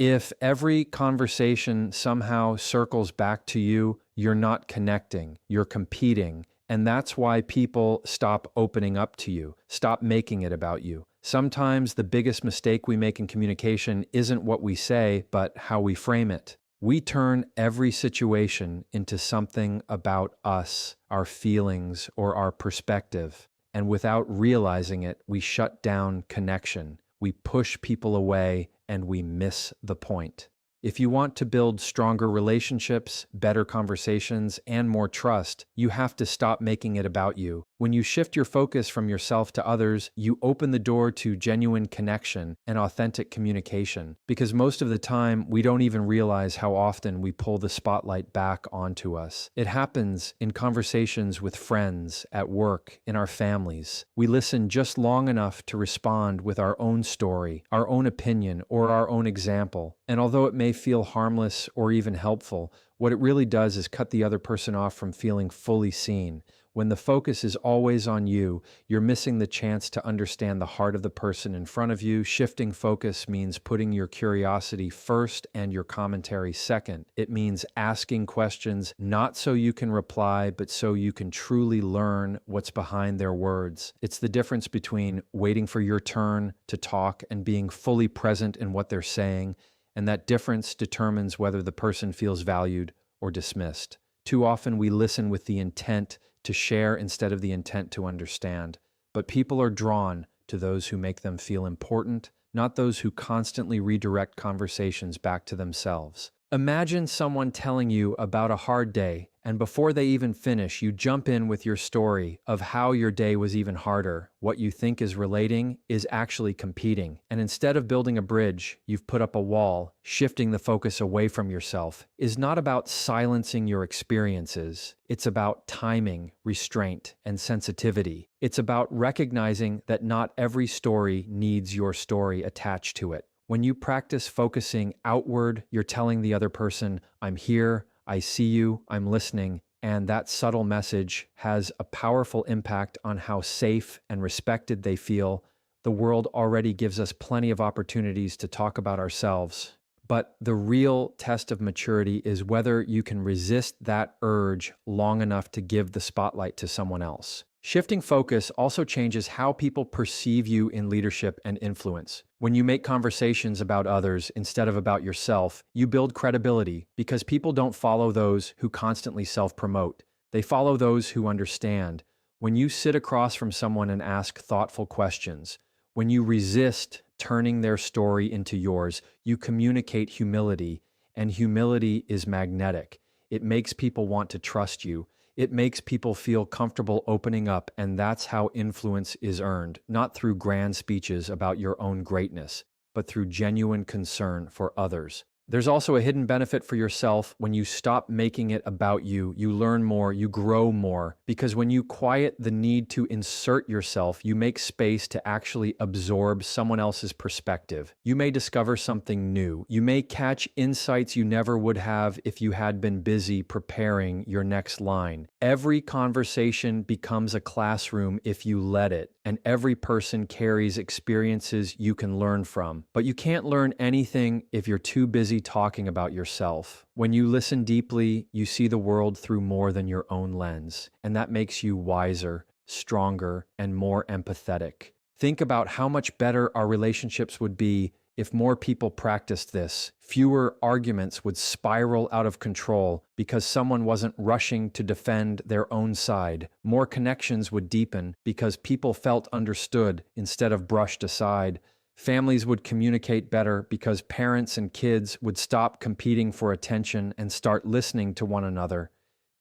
If every conversation somehow circles back to you, you're not connecting, you're competing. And that's why people stop opening up to you, stop making it about you. Sometimes the biggest mistake we make in communication isn't what we say, but how we frame it. We turn every situation into something about us, our feelings, or our perspective. And without realizing it, we shut down connection. We push people away and we miss the point. If you want to build stronger relationships, better conversations, and more trust, you have to stop making it about you. When you shift your focus from yourself to others, you open the door to genuine connection and authentic communication. Because most of the time, we don't even realize how often we pull the spotlight back onto us. It happens in conversations with friends, at work, in our families. We listen just long enough to respond with our own story, our own opinion, or our own example. And although it may feel harmless or even helpful, what it really does is cut the other person off from feeling fully seen. When the focus is always on you, you're missing the chance to understand the heart of the person in front of you. Shifting focus means putting your curiosity first and your commentary second. It means asking questions not so you can reply, but so you can truly learn what's behind their words. It's the difference between waiting for your turn to talk and being fully present in what they're saying. And that difference determines whether the person feels valued or dismissed. Too often we listen with the intent to share instead of the intent to understand. But people are drawn to those who make them feel important, not those who constantly redirect conversations back to themselves. Imagine someone telling you about a hard day, and before they even finish, you jump in with your story of how your day was even harder. What you think is relating is actually competing. And instead of building a bridge, you've put up a wall. Shifting the focus away from yourself is not about silencing your experiences. It's about timing, restraint, and sensitivity. It's about recognizing that not every story needs your story attached to it. When you practice focusing outward, you're telling the other person, I'm here, I see you, I'm listening, and that subtle message has a powerful impact on how safe and respected they feel. The world already gives us plenty of opportunities to talk about ourselves. But the real test of maturity is whether you can resist that urge long enough to give the spotlight to someone else. Shifting focus also changes how people perceive you in leadership and influence. When you make conversations about others instead of about yourself, you build credibility because people don't follow those who constantly self-promote. They follow those who understand. When you sit across from someone and ask thoughtful questions, when you resist turning their story into yours, you communicate humility, and humility is magnetic. It makes people want to trust you. It makes people feel comfortable opening up, and that's how influence is earned, not through grand speeches about your own greatness, but through genuine concern for others. There's also a hidden benefit for yourself when you stop making it about you. You learn more, you grow more, because when you quiet the need to insert yourself, you make space to actually absorb someone else's perspective. You may discover something new. You may catch insights you never would have if you had been busy preparing your next line. Every conversation becomes a classroom if you let it, and every person carries experiences you can learn from. But you can't learn anything if you're too busy talking about yourself. When you listen deeply, you see the world through more than your own lens, and that makes you wiser, stronger, and more empathetic. Think about how much better our relationships would be if more people practiced this. Fewer arguments would spiral out of control because someone wasn't rushing to defend their own side. More connections would deepen because people felt understood instead of brushed aside. Families would communicate better because parents and kids would stop competing for attention and start listening to one another.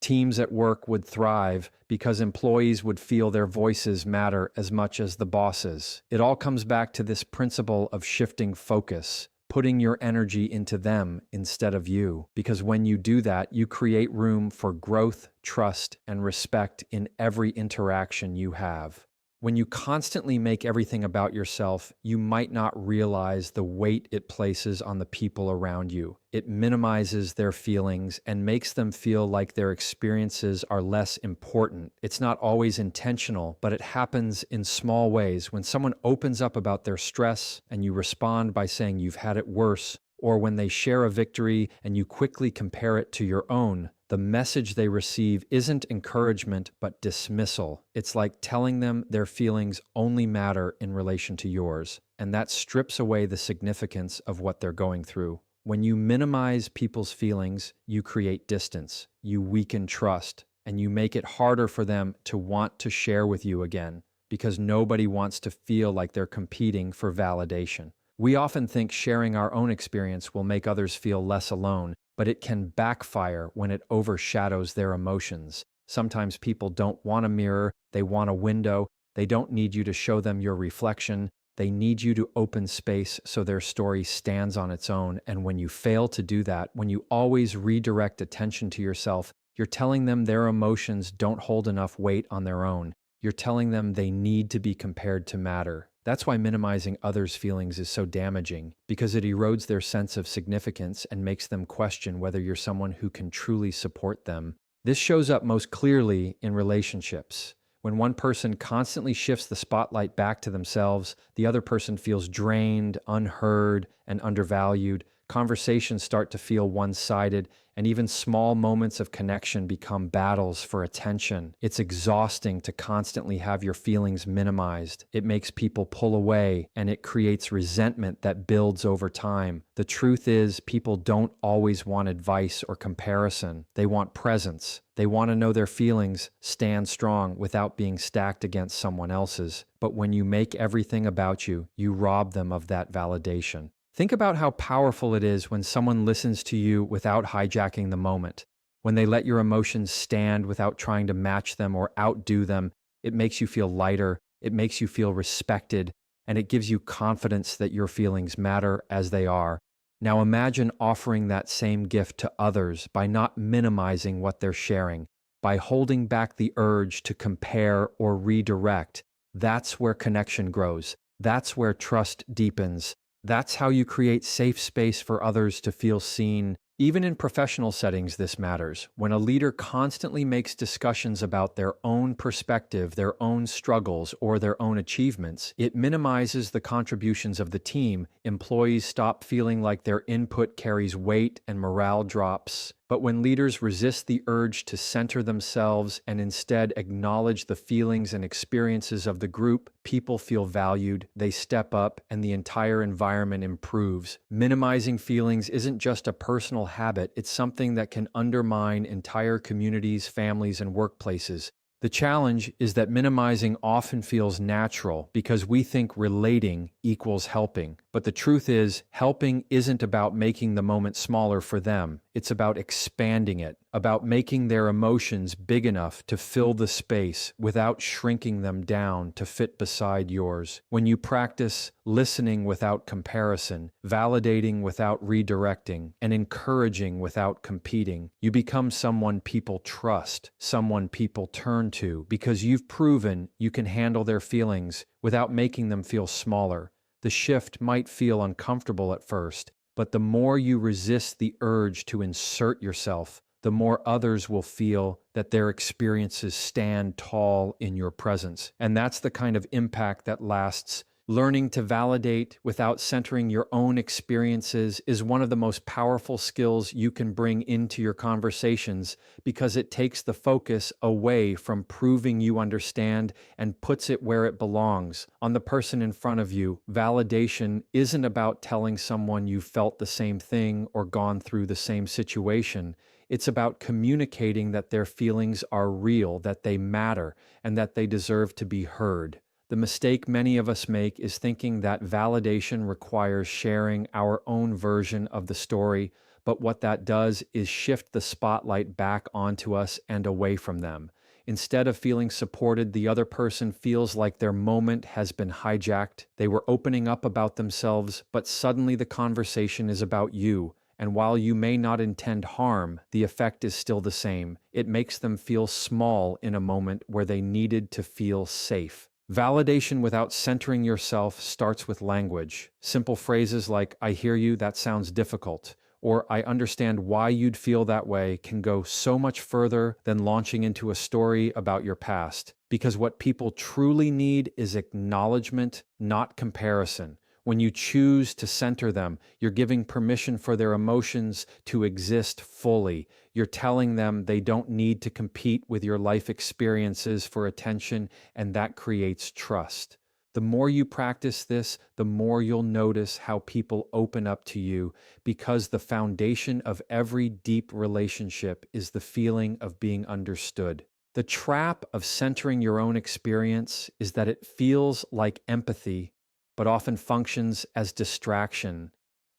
Teams at work would thrive because employees would feel their voices matter as much as the bosses. It all comes back to this principle of shifting focus, putting your energy into them instead of you. Because when you do that, you create room for growth, trust, and respect in every interaction you have. When you constantly make everything about yourself, you might not realize the weight it places on the people around you. It minimizes their feelings and makes them feel like their experiences are less important. It's not always intentional, but it happens in small ways. When someone opens up about their stress and you respond by saying you've had it worse, or when they share a victory and you quickly compare it to your own, the message they receive isn't encouragement but dismissal. It's like telling them their feelings only matter in relation to yours, and that strips away the significance of what they're going through. When you minimize people's feelings, you create distance, you weaken trust, and you make it harder for them to want to share with you again, because nobody wants to feel like they're competing for validation. We often think sharing our own experience will make others feel less alone, but it can backfire when it overshadows their emotions. Sometimes people don't want a mirror, they want a window. They don't need you to show them your reflection. They need you to open space so their story stands on its own. And when you fail to do that, when you always redirect attention to yourself, you're telling them their emotions don't hold enough weight on their own. You're telling them they need to be compared to matter. That's why minimizing others' feelings is so damaging, because it erodes their sense of significance and makes them question whether you're someone who can truly support them. This shows up most clearly in relationships. When one person constantly shifts the spotlight back to themselves, the other person feels drained, unheard, and undervalued. Conversations start to feel one-sided, and even small moments of connection become battles for attention. It's exhausting to constantly have your feelings minimized. It makes people pull away, and it creates resentment that builds over time. The truth is, people don't always want advice or comparison. They want presence. They want to know their feelings, stand strong without being stacked against someone else's. But when you make everything about you, you rob them of that validation. Think about how powerful it is when someone listens to you without hijacking the moment. When they let your emotions stand without trying to match them or outdo them, it makes you feel lighter, it makes you feel respected, and it gives you confidence that your feelings matter as they are. Now imagine offering that same gift to others by not minimizing what they're sharing, by holding back the urge to compare or redirect. That's where connection grows. That's where trust deepens. That's how you create safe space for others to feel seen. Even in professional settings, this matters. When a leader constantly makes discussions about their own perspective, their own struggles, or their own achievements, it minimizes the contributions of the team. Employees stop feeling like their input carries weight and morale drops. But when leaders resist the urge to center themselves and instead acknowledge the feelings and experiences of the group, people feel valued, they step up, and the entire environment improves. Minimizing feelings isn't just a personal habit, it's something that can undermine entire communities, families, and workplaces. The challenge is that minimizing often feels natural because we think relating equals helping. But the truth is, helping isn't about making the moment smaller for them. It's about expanding it, about making their emotions big enough to fill the space without shrinking them down to fit beside yours. When you practice listening without comparison, validating without redirecting, and encouraging without competing, you become someone people trust, someone people turn to, because you've proven you can handle their feelings without making them feel smaller. The shift might feel uncomfortable at first, but the more you resist the urge to insert yourself, the more others will feel that their experiences stand tall in your presence. And that's the kind of impact that lasts. Learning to validate without centering your own experiences is one of the most powerful skills you can bring into your conversations, because it takes the focus away from proving you understand and puts it where it belongs, on the person in front of you. Validation isn't about telling someone you felt the same thing or gone through the same situation. It's about communicating that their feelings are real, that they matter, and that they deserve to be heard. The mistake many of us make is thinking that validation requires sharing our own version of the story, but what that does is shift the spotlight back onto us and away from them. Instead of feeling supported, the other person feels like their moment has been hijacked. They were opening up about themselves, but suddenly the conversation is about you. And while you may not intend harm, the effect is still the same. It makes them feel small in a moment where they needed to feel safe. Validation without centering yourself starts with language. Simple phrases like, "I hear you, that sounds difficult," or "I understand why you'd feel that way," can go so much further than launching into a story about your past. Because what people truly need is acknowledgement, not comparison. When you choose to center them, you're giving permission for their emotions to exist fully. You're telling them they don't need to compete with your life experiences for attention, and that creates trust. The more you practice this, the more you'll notice how people open up to you, because the foundation of every deep relationship is the feeling of being understood. The trap of centering your own experience is that it feels like empathy, but often functions as distraction.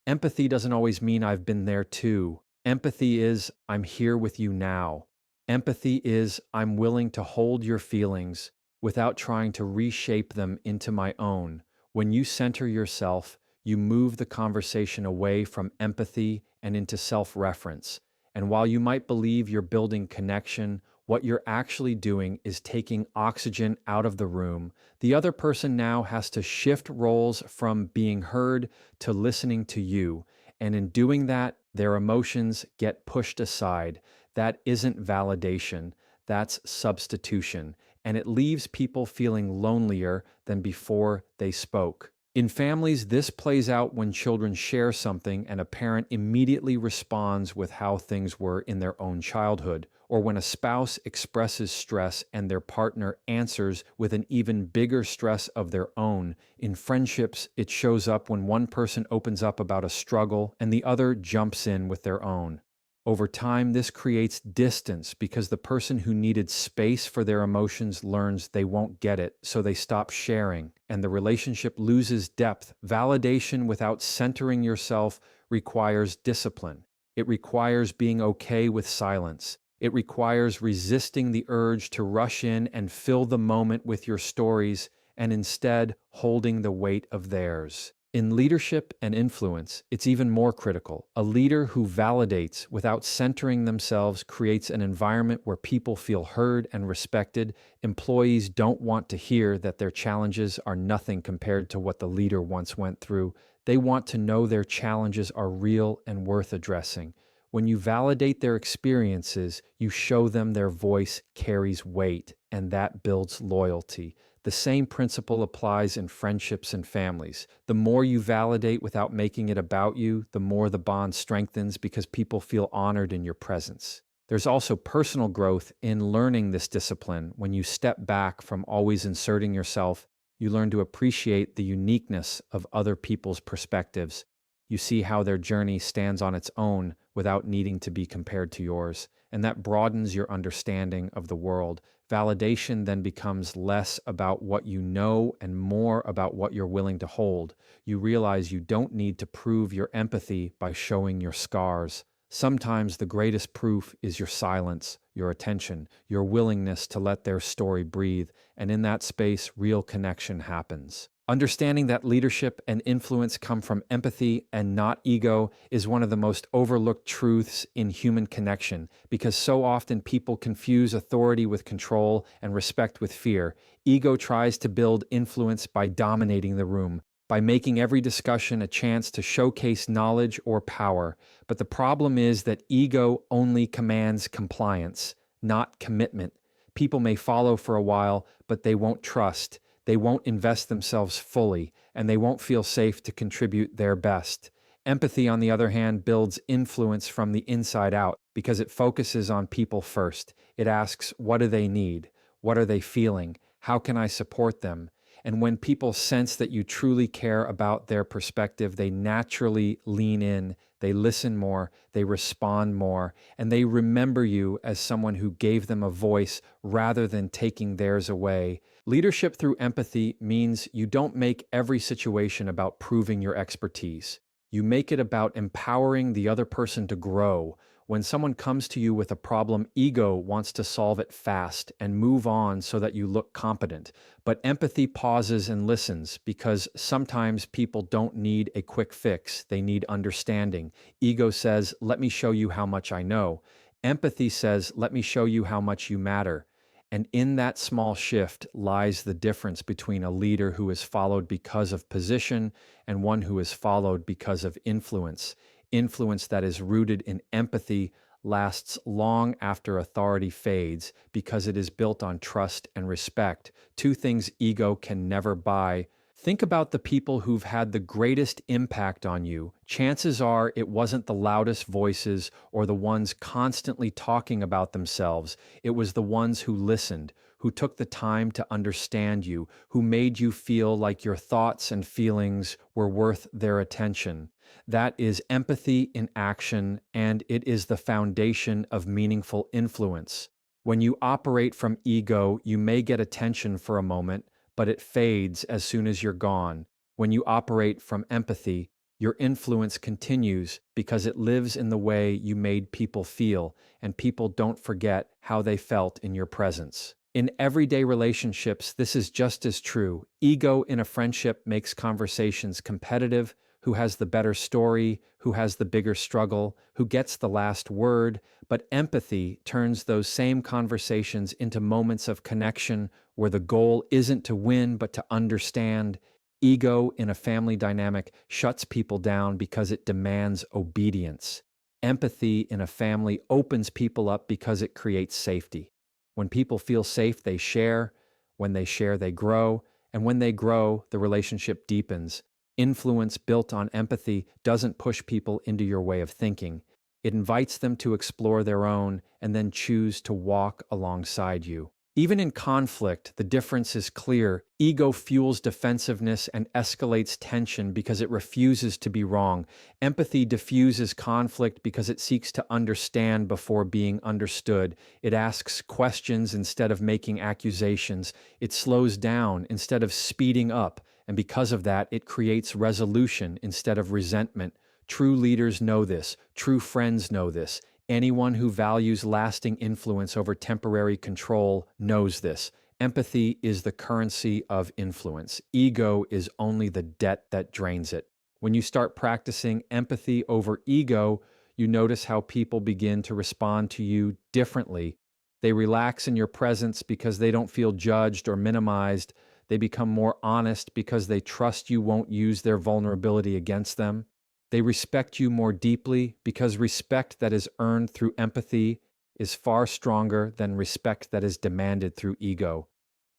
Empathy doesn't always mean I've been there too. Empathy is I'm here with you now. Empathy is I'm willing to hold your feelings without trying to reshape them into my own. When you center yourself, you move the conversation away from empathy and into self-reference. And while you might believe you're building connection, what you're actually doing is taking oxygen out of the room. The other person now has to shift roles from being heard to listening to you. And in doing that, their emotions get pushed aside. That isn't validation, that's substitution. And it leaves people feeling lonelier than before they spoke. In families, this plays out when children share something and a parent immediately responds with how things were in their own childhood, or when a spouse expresses stress and their partner answers with an even bigger stress of their own. In friendships, it shows up when one person opens up about a struggle and the other jumps in with their own. Over time, this creates distance because the person who needed space for their emotions learns they won't get it, so they stop sharing, and the relationship loses depth. Validation without centering yourself requires discipline. It requires being okay with silence. It requires resisting the urge to rush in and fill the moment with your stories and instead holding the weight of theirs. In leadership and influence, it's even more critical. A leader who validates without centering themselves creates an environment where people feel heard and respected. Employees don't want to hear that their challenges are nothing compared to what the leader once went through. They want to know their challenges are real and worth addressing. When you validate their experiences, you show them their voice carries weight, and that builds loyalty. The same principle applies in friendships and families. The more you validate without making it about you, the more the bond strengthens because people feel honored in your presence. There's also personal growth in learning this discipline. When you step back from always inserting yourself, you learn to appreciate the uniqueness of other people's perspectives. You see how their journey stands on its own without needing to be compared to yours, and that broadens your understanding of the world. Validation then becomes less about what you know and more about what you're willing to hold. You realize you don't need to prove your empathy by showing your scars. Sometimes the greatest proof is your silence, your attention, your willingness to let their story breathe, and in that space, real connection happens. Understanding that leadership and influence come from empathy and not ego is one of the most overlooked truths in human connection, because so often people confuse authority with control and respect with fear. Ego tries to build influence by dominating the room, by making every discussion a chance to showcase knowledge or power. But the problem is that ego only commands compliance, not commitment. People may follow for a while, but they won't trust. They won't invest themselves fully, and they won't feel safe to contribute their best. Empathy, on the other hand, builds influence from the inside out because it focuses on people first. It asks, what do they need? What are they feeling? How can I support them? And when people sense that you truly care about their perspective, they naturally lean in, they listen more, they respond more, and they remember you as someone who gave them a voice rather than taking theirs away. Leadership through empathy means you don't make every situation about proving your expertise. You make it about empowering the other person to grow. When someone comes to you with a problem, ego wants to solve it fast and move on so that you look competent. But empathy pauses and listens because sometimes people don't need a quick fix. They need understanding. Ego says, let me show you how much I know. Empathy says, let me show you how much you matter. And in that small shift lies the difference between a leader who is followed because of position and one who is followed because of influence. Influence that is rooted in empathy lasts long after authority fades because it is built on trust and respect, two things ego can never buy. Think about the people who've had the greatest impact on you. Chances are it wasn't the loudest voices or the ones constantly talking about themselves. It was the ones who listened, who took the time to understand you, who made you feel like your thoughts and feelings were worth their attention. That is empathy in action, and it is the foundation of meaningful influence. When you operate from ego, you may get attention for a moment, but it fades as soon as you're gone. When you operate from empathy, your influence continues because it lives in the way you made people feel, and people don't forget how they felt in your presence. In everyday relationships, this is just as true. Ego in a friendship makes conversations competitive. Who has the better story? Who has the bigger struggle? Who gets the last word? But empathy turns those same conversations into moments of connection where the goal isn't to win but to understand. Ego in a family dynamic shuts people down because it demands obedience. Empathy in a family opens people up because it creates safety. When people feel safe, they share. When they share, they grow. And when they grow, the relationship deepens. Influence built on empathy doesn't push people into your way of thinking. It invites them to explore their own and then choose to walk alongside you. Even in conflict, the difference is clear. Ego fuels defensiveness and escalates tension because it refuses to be wrong. Empathy diffuses conflict because it seeks to understand before being understood. It asks questions instead of making accusations. It slows down instead of speeding up. And because of that, it creates resolution instead of resentment. True leaders know this. True friends know this. Anyone who values lasting influence over temporary control knows this. Empathy is the currency of influence. Ego is only the debt that drains it. When you start practicing empathy over ego, you notice how people begin to respond to you differently. They relax in your presence because they don't feel judged or minimized. They become more honest because they trust you won't use their vulnerability against them. They respect you more deeply because respect that is earned through empathy is far stronger than respect that is demanded through ego.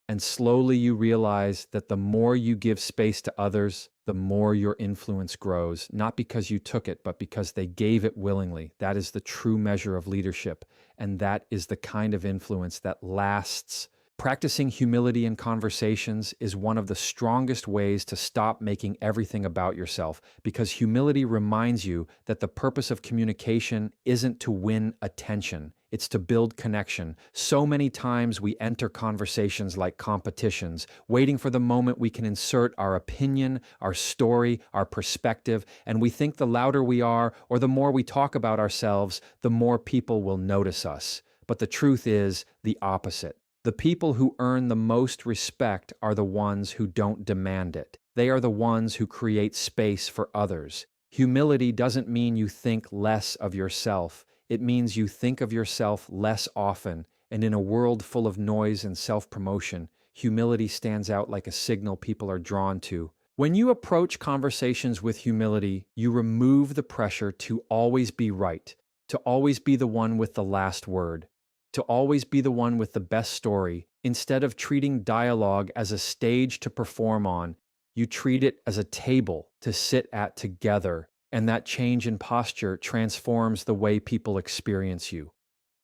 And slowly you realize that the more you give space to others, the more your influence grows, not because you took it, but because they gave it willingly. That is the true measure of leadership, and that is the kind of influence that lasts. Practicing humility in conversations is one of the strongest ways to stop making everything about yourself, because humility reminds you that the purpose of communication isn't to win attention, it's to build connection. So many times we enter conversations like competitions, waiting for the moment we can insert our opinion, our story, our perspective, and we think the louder we are or the more we talk about ourselves, the more people will notice us. But the truth is the opposite. The people who earn the most respect are the ones who don't demand it. They are the ones who create space for others. Humility doesn't mean you think less of yourself. It means you think of yourself less often. And in a world full of noise and self-promotion, humility stands out like a signal people are drawn to. When you approach conversations with humility, you remove the pressure to always be right, to always be the one with the last word, to always be the one with the best story. Instead of treating dialogue as a stage to perform on, you treat it as a table to sit at together, and that change in posture transforms the way people experience you.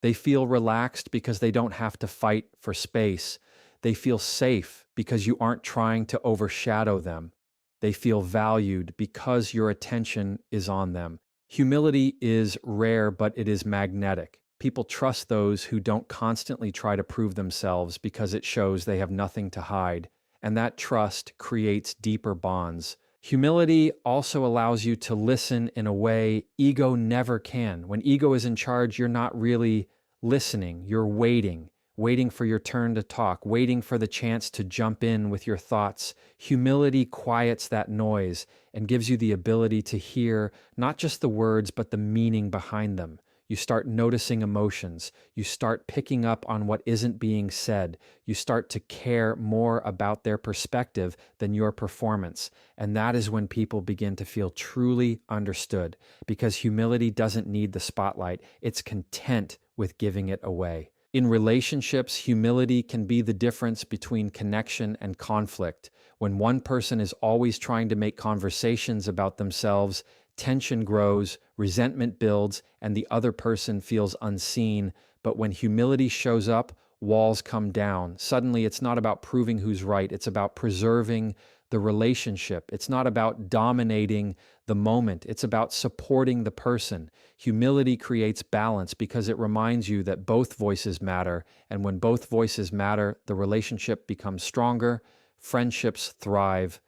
They feel relaxed because they don't have to fight for space. They feel safe because you aren't trying to overshadow them. They feel valued because your attention is on them. Humility is rare, but it is magnetic. People trust those who don't constantly try to prove themselves because it shows they have nothing to hide, and that trust creates deeper bonds. Humility also allows you to listen in a way ego never can. When ego is in charge, you're not really listening, you're waiting for your turn to talk, waiting for the chance to jump in with your thoughts. Humility quiets that noise and gives you the ability to hear not just the words, but the meaning behind them. You start noticing emotions. You start picking up on what isn't being said. You start to care more about their perspective than your performance. And that is when people begin to feel truly understood, because humility doesn't need the spotlight. It's content with giving it away. In relationships, humility can be the difference between connection and conflict. When one person is always trying to make conversations about themselves, tension grows, resentment builds, and the other person feels unseen. But when humility shows up, walls come down. Suddenly, it's not about proving who's right, it's about preserving the relationship. It's not about dominating the moment, it's about supporting the person. Humility creates balance because it reminds you that both voices matter, and when both voices matter, the relationship becomes stronger, friendships thrive,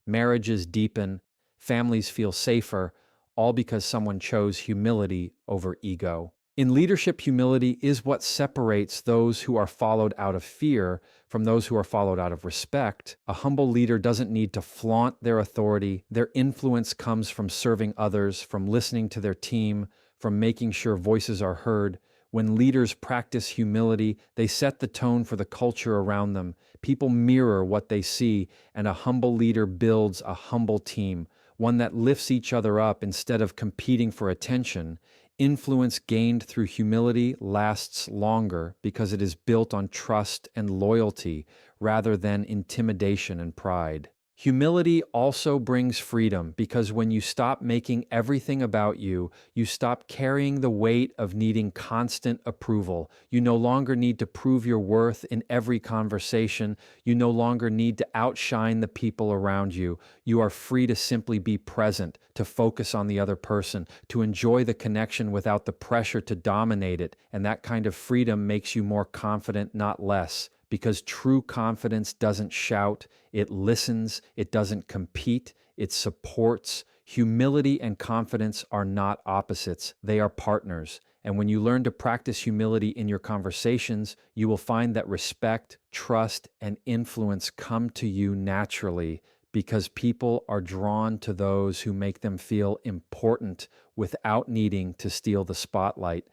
marriages deepen, families feel safer, all because someone chose humility over ego. In leadership, humility is what separates those who are followed out of fear from those who are followed out of respect. A humble leader doesn't need to flaunt their authority. Their influence comes from serving others, from listening to their team, from making sure voices are heard. When leaders practice humility, they set the tone for the culture around them. People mirror what they see, and a humble leader builds a humble team, one that lifts each other up instead of competing for attention. Influence gained through humility lasts longer because it is built on trust and loyalty rather than intimidation and pride. Humility also brings freedom because when you stop making everything about you, you stop carrying the weight of needing constant approval. You no longer need to prove your worth in every conversation. You no longer need to outshine the people around you. You are free to simply be present, to focus on the other person, to enjoy the connection without the pressure to dominate it. And that kind of freedom makes you more confident, not less. Because true confidence doesn't shout, it listens, it doesn't compete, it supports. Humility and confidence are not opposites, they are partners. And when you learn to practice humility in your conversations, you will find that respect, trust, and influence come to you naturally because people are drawn to those who make them feel important without needing to steal the spotlight.